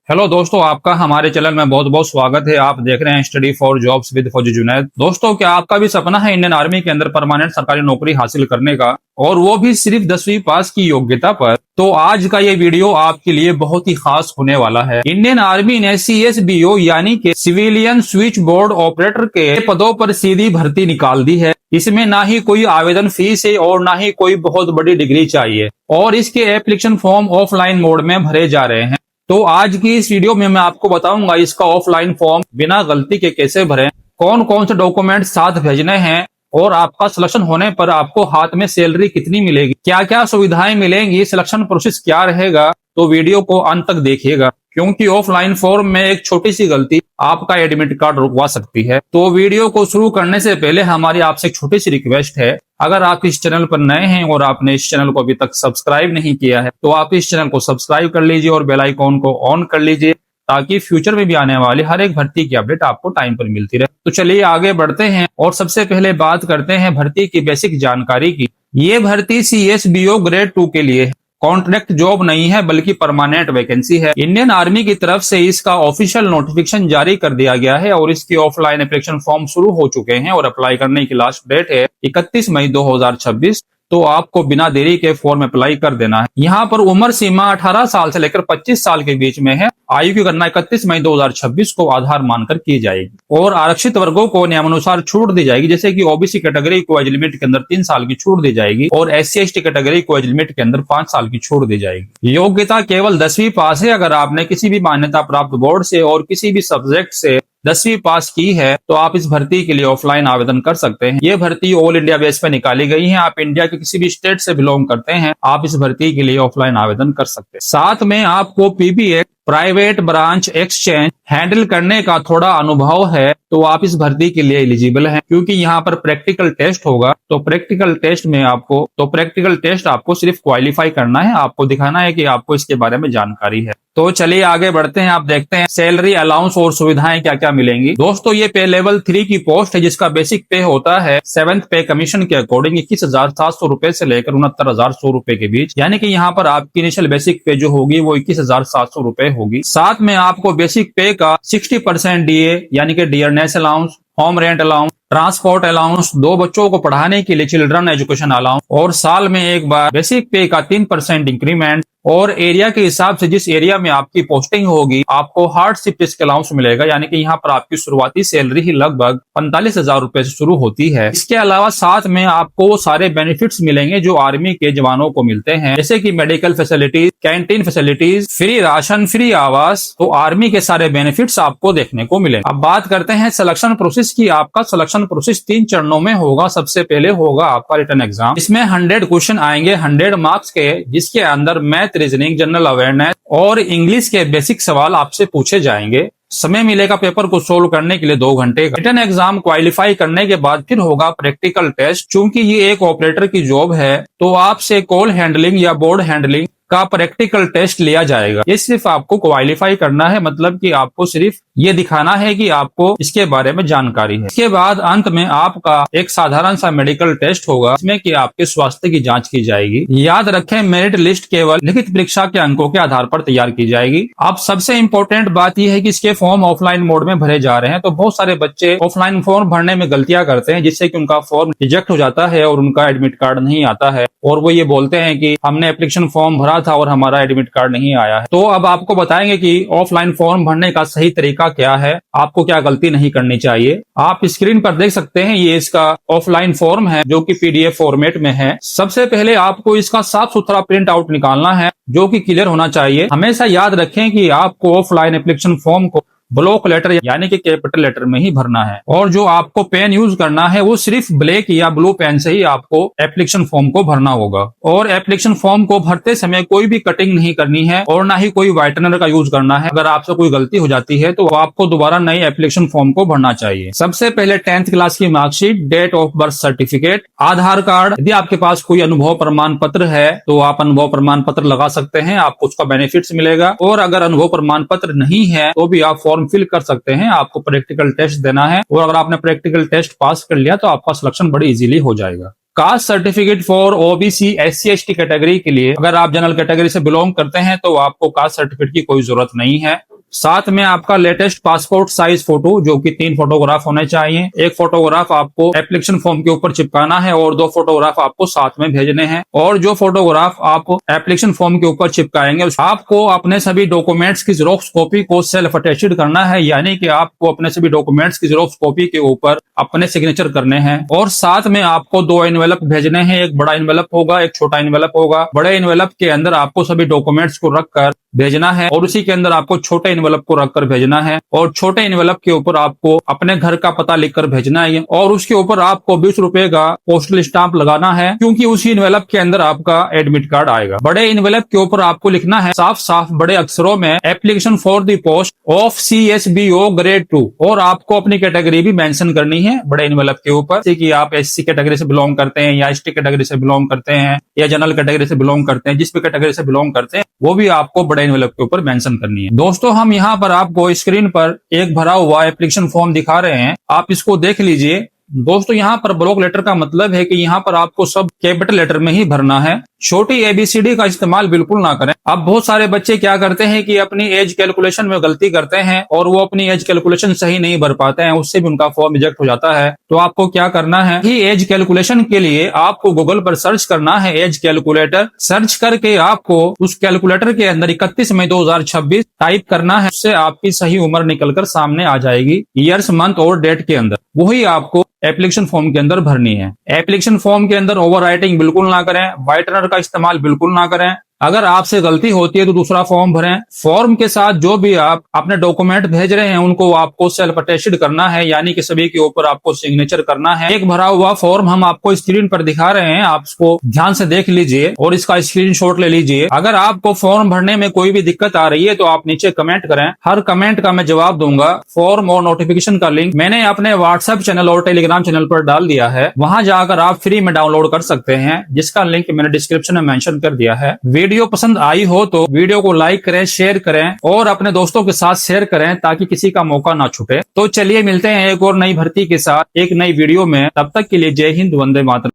Hello दोस्तों, आपका हमारे चैनल में बहुत बहुत स्वागत है। आप देख रहे हैं स्टडी फॉर जॉब्स विद फौजी जुनैद। दोस्तों, क्या आपका भी सपना है इंडियन आर्मी के अंदर परमानेंट सरकारी नौकरी हासिल करने का, और वो भी सिर्फ 10वीं पास की योग्यता पर? तो आज का ये वीडियो आपके लिए बहुत ही खास होने वाला है। इंडियन आर्मी ने CSBO यानी कि सिविलियन स्विच बोर्ड ऑपरेटर के पदों पर सीधी भर्ती निकाल दी है। इसमें ना ही कोई आवेदन फीस है और ना ही कोई बहुत बड़ी डिग्री चाहिए, और इसके एप्लीकेशन फॉर्म ऑफलाइन मोड में भरे जा रहे हैं। तो आज की इस वीडियो में मैं आपको बताऊंगा इसका ऑफलाइन फॉर्म बिना गलती के कैसे भरें, कौन कौन से डॉक्यूमेंट साथ भेजने हैं, और आपका सिलेक्शन होने पर आपको हाथ में सैलरी कितनी मिलेगी, क्या क्या सुविधाएं मिलेंगी, सिलेक्शन प्रोसेस क्या रहेगा। तो वीडियो को अंत तक देखिएगा, क्योंकि ऑफलाइन फॉर्म में एक छोटी सी गलती आपका एडमिट कार्ड रुकवा सकती है। तो वीडियो को शुरू करने से पहले हमारी आपसे एक छोटी सी रिक्वेस्ट है, अगर आप इस चैनल पर नए हैं और आपने इस चैनल को अभी तक सब्सक्राइब नहीं किया है तो आप इस चैनल को सब्सक्राइब कर लीजिए और बेल आइकॉन को ऑन कर लीजिए, ताकि फ्यूचर में भी आने वाली हर एक भर्ती की अपडेट आपको टाइम पर मिलती रहे। तो चलिए आगे बढ़ते हैं और सबसे पहले बात करते हैं भर्ती की बेसिक जानकारी की। ये भर्ती CSBO ग्रेड 2 के लिए है। कॉन्ट्रैक्ट जॉब नहीं है बल्कि परमानेंट वैकेंसी है। इंडियन आर्मी की तरफ से इसका ऑफिशियल नोटिफिकेशन जारी कर दिया गया है और इसकी ऑफलाइन एप्लीकेशन फॉर्म शुरू हो चुके हैं और अप्लाई करने की लास्ट डेट है 31 मई 2026। तो आपको बिना देरी के फॉर्म अप्लाई कर देना है। यहाँ पर उम्र सीमा 18 साल से लेकर 25 साल के बीच में है। आयु की गणना 31 मई 2026 को आधार मानकर की जाएगी, और आरक्षित वर्गों को नियमानुसार छूट दी जाएगी, जैसे कि OBC कैटेगरी को एज लिमिट के अंदर 3 साल की छूट दी जाएगी और SC/ST कैटेगरी को एज लिमिट के अंदर 5 साल की छूट दी जाएगी। योग्यता केवल 10वीं पास है। अगर आपने किसी भी मान्यता प्राप्त बोर्ड से और किसी भी सब्जेक्ट से 10वीं पास की है तो आप इस भर्ती के लिए ऑफलाइन आवेदन कर सकते हैं। ये भर्ती ऑल इंडिया बेस पे निकाली गई है। आप इंडिया के किसी भी स्टेट से बिलोंग करते हैं, आप इस भर्ती के लिए ऑफलाइन आवेदन कर सकते हैं। साथ में आपको PBX private branch exchange handle करने का थोड़ा अनुभव है तो आप इस भर्ती के लिए एलिजिबल हैं, क्योंकि यहाँ पर प्रैक्टिकल टेस्ट होगा। तो प्रैक्टिकल टेस्ट आपको सिर्फ क्वालिफाई करना है, आपको दिखाना है कि आपको इसके बारे में जानकारी है। तो चलिए आगे बढ़ते हैं। आप देखते हैं सैलरी अलाउंस और सुविधाएं क्या क्या मिलेंगी। दोस्तों, ये पे लेवल 3 की पोस्ट है, जिसका बेसिक पे होता है 7th पे कमीशन के अकॉर्डिंग 21,700 रुपए से लेकर 69,100 रुपए के बीच। यानी कि यहाँ पर आपकी इनिशियल बेसिक पे जो होगी वो 21,700 रुपए होगी। साथ में आपको बेसिक पे का 60% DA यानी कि dearness allowance, home rent allowance, transport allowance, 2 बच्चों को पढ़ाने के लिए चिल्ड्रन एजुकेशन अलाउंस, और साल में एक बार बेसिक पे का 3% इंक्रीमेंट, और एरिया के हिसाब से जिस एरिया में आपकी पोस्टिंग होगी आपको हार्डशिप रिस्क अलाउंस मिलेगा। यानी कि यहाँ पर आपकी शुरुआती सैलरी ही लगभग 45,000 रुपए से शुरू होती है। इसके अलावा साथ में आपको वो सारे बेनिफिट्स मिलेंगे जो आर्मी के जवानों को मिलते हैं, जैसे कि medical facilities, canteen facilities, free ration, free आवास। तो आर्मी के सारे बेनिफिट्स आपको देखने को मिलेंगे। अब बात करते हैं सिलेक्शन प्रोसेस की। आपका सिलेक्शन प्रोसेस 3 चरणों में होगा। सबसे पहले होगा आपका रिटन एग्जाम। इसमें 100 क्वेश्चन आएंगे 100 मार्क्स के, जिसके अंदर मैथ, रीजनिंग, जनरल अवेयरनेस और इंग्लिश के बेसिक सवाल आपसे पूछे जाएंगे। समय मिलेगा पेपर को सोल्व करने के लिए 2 घंटे का। रिटन एग्जाम क्वालिफाई करने के बाद फिर होगा प्रैक्टिकल टेस्ट। चूंकि ये एक ऑपरेटर की जॉब है तो आपसे कॉल हैंडलिंग या बोर्ड हैंडलिंग का प्रैक्टिकल टेस्ट लिया जाएगा। ये सिर्फ आपको क्वालिफाई करना है, मतलब कि आपको सिर्फ ये दिखाना है कि आपको इसके बारे में जानकारी है। इसके बाद अंत में आपका एक साधारण सा मेडिकल टेस्ट होगा, जिसमें कि आपके स्वास्थ्य की जांच की जाएगी। याद रखें, मेरिट लिस्ट केवल लिखित परीक्षा के अंकों के आधार पर तैयार की जाएगी। अब सबसे इम्पोर्टेंट बात यह है कि इसके फॉर्म ऑफलाइन मोड में भरे जा रहे हैं। तो बहुत सारे बच्चे ऑफलाइन फॉर्म भरने में गलतियां करते हैं, जिससे कि उनका फॉर्म रिजेक्ट हो जाता है और उनका एडमिट कार्ड नहीं आता है, और वो ये बोलते हैं कि हमने एप्लीकेशन फॉर्म भरा था और हमारा एडमिट कार्ड नहीं आया है। तो अब आपको बताएंगे कि ऑफलाइन फॉर्म भरने का सही तरीका क्या है, आपको क्या गलती नहीं करनी चाहिए। आप स्क्रीन पर देख सकते हैं, ये इसका ऑफलाइन फॉर्म है जो कि PDF फॉर्मेट में है। सबसे पहले आपको इसका साफ सुथरा प्रिंट आउट निकालना है, जो कि क्लियर होना चाहिए। हमेशा याद रखें कि आपको ऑफलाइन एप्लीकेशन फॉर्म को ब्लॉक लेटर यानी कि कैपिटल लेटर में ही भरना है, और जो आपको पेन यूज करना है वो सिर्फ ब्लैक या ब्लू पेन से ही आपको एप्लीकेशन फॉर्म को भरना होगा। और एप्लीकेशन फॉर्म को भरते समय कोई भी कटिंग नहीं करनी है और ना ही कोई व्हाइटनर का यूज करना है। अगर आपसे कोई गलती हो जाती है तो आपको दोबारा नई एप्लीकेशन फॉर्म को भरना चाहिए। सबसे पहले 10th क्लास की marksheet, date of birth certificate, Aadhaar card. यदि आपके पास कोई अनुभव प्रमाण पत्र है तो आप अनुभव प्रमाण पत्र लगा सकते हैं, आपको उसका बेनिफिट्स मिलेगा। और अगर अनुभव प्रमाण पत्र नहीं है तो भी आप फॉर्म फिल कर सकते हैं। आपको प्रैक्टिकल टेस्ट देना है, और अगर आपने प्रैक्टिकल टेस्ट पास कर लिया तो आपका सिलेक्शन बड़ी इजीली हो जाएगा। Caste certificate for OBC SC/ST category के लिए, अगर आप जनरल कैटेगरी से बिलोंग करते हैं तो आपको कास्ट सर्टिफिकेट की कोई जरूरत नहीं है। साथ में आपका लेटेस्ट पासपोर्ट साइज फोटो, जो कि 3 फोटोग्राफ होने चाहिए। एक फोटोग्राफ आपको एप्लीकेशन फॉर्म के ऊपर चिपकाना है और 2 फोटोग्राफ आपको साथ में भेजने हैं। और जो फोटोग्राफ आप एप्लीकेशन फॉर्म के ऊपर चिपकाएंगे, आपको अपने सभी डॉक्यूमेंट्स की जेरॉक्स कॉपी को सेल्फ अटेस्टेड करना है, यानी कि आपको अपने सभी डॉक्यूमेंट्स की जेरॉक्स कॉपी के ऊपर अपने सिग्नेचर करने हैं। और साथ में आपको 2 एनवेलप भेजने हैं, एक बड़ा एनवेलप होगा, एक छोटा एनवेलप होगा। बड़े एनवेलप के अंदर आपको सभी डॉक्यूमेंट्स को रखकर भेजना है और उसी के अंदर आपको छोटे एनवेलप को रखकर भेजना है। और छोटे एनवेलप के ऊपर आपको अपने घर का पता लिखकर भेजना है और उसके ऊपर आपको 20 रुपए का पोस्टल स्टाम्प लगाना है, क्योंकि उसी एनवेलप के अंदर आपका एडमिट कार्ड आएगा। बड़े एनवेलप के ऊपर आपको लिखना है साफ साफ बड़े अक्षरों में, application for the post of CSBO grade 2, और आपको अपनी कैटेगरी भी मेंशन करनी है बड़े एनवेलप के ऊपर, जैसे कि आप SC कैटेगरी से बिलोंग करते हैं या ST कैटेगरी से बिलोंग करते हैं या जनरल कैटेगरी से बिलोंग करते हैं। जिस भी कैटेगरी से बिलोंग करते हैं वो भी आपको बड़े एनवेलप के ऊपर मेंशन करनी है। दोस्तों, हम यहाँ पर आपको स्क्रीन पर एक भरा हुआ एप्लीकेशन फॉर्म दिखा रहे हैं, आप इसको देख लीजिए। दोस्तों, यहाँ पर ब्लॉक लेटर का मतलब है कि यहाँ पर आपको सब कैपिटल लेटर में ही भरना है, छोटी ABCD का इस्तेमाल बिल्कुल ना करें। अब बहुत सारे बच्चे क्या करते हैं कि अपनी एज कैलकुलेशन में गलती करते हैं और वो अपनी एज कैलकुलेशन सही नहीं भर पाते हैं, उससे भी उनका फॉर्म रिजेक्ट हो जाता है। तो आपको क्या करना है कि एज कैलकुलेशन के लिए आपको गूगल पर सर्च करना है एज कैलकुलेटर। सर्च करके आपको उस कैलकुलेटर के अंदर 31 मई 2026 टाइप करना है, उससे आपकी सही उम्र निकलकर सामने आ जाएगी, ईयर्स, मंथ और डेट के अंदर। वही आपको एप्लीकेशन फॉर्म के अंदर भरनी है। एप्लीकेशन फॉर्म के अंदर ओवर राइटिंग बिल्कुल ना करें, व्हाइटनर का इस्तेमाल बिल्कुल ना करें। अगर आपसे गलती होती है तो दूसरा फॉर्म भरें। फॉर्म के साथ जो भी आप अपने डॉक्यूमेंट भेज रहे हैं उनको आपको सेल्फ अटेस्टेड करना है, यानी कि सभी के ऊपर आपको सिग्नेचर करना है। एक भरा हुआ फॉर्म हम आपको स्क्रीन पर दिखा रहे हैं, आप इसको ध्यान से देख लीजिए और इसका स्क्रीनशॉट ले लीजिए। अगर आपको फॉर्म भरने में कोई भी दिक्कत आ रही है तो आप नीचे कमेंट करें, हर कमेंट का मैं जवाब दूंगा। फॉर्म और नोटिफिकेशन का लिंक मैंने अपने व्हाट्सएप चैनल और टेलीग्राम चैनल पर डाल दिया है, वहां जाकर आप फ्री में डाउनलोड कर सकते हैं, जिसका लिंक मैंने डिस्क्रिप्शन में मेंशन कर दिया है। वीडियो पसंद आई हो तो वीडियो को लाइक करें, शेयर करें और अपने दोस्तों के साथ शेयर करें ताकि किसी का मौका ना छूटे। तो चलिए मिलते हैं एक और नई भर्ती के साथ एक नई वीडियो में, तब तक के लिए जय हिंद, वंदे मातरम।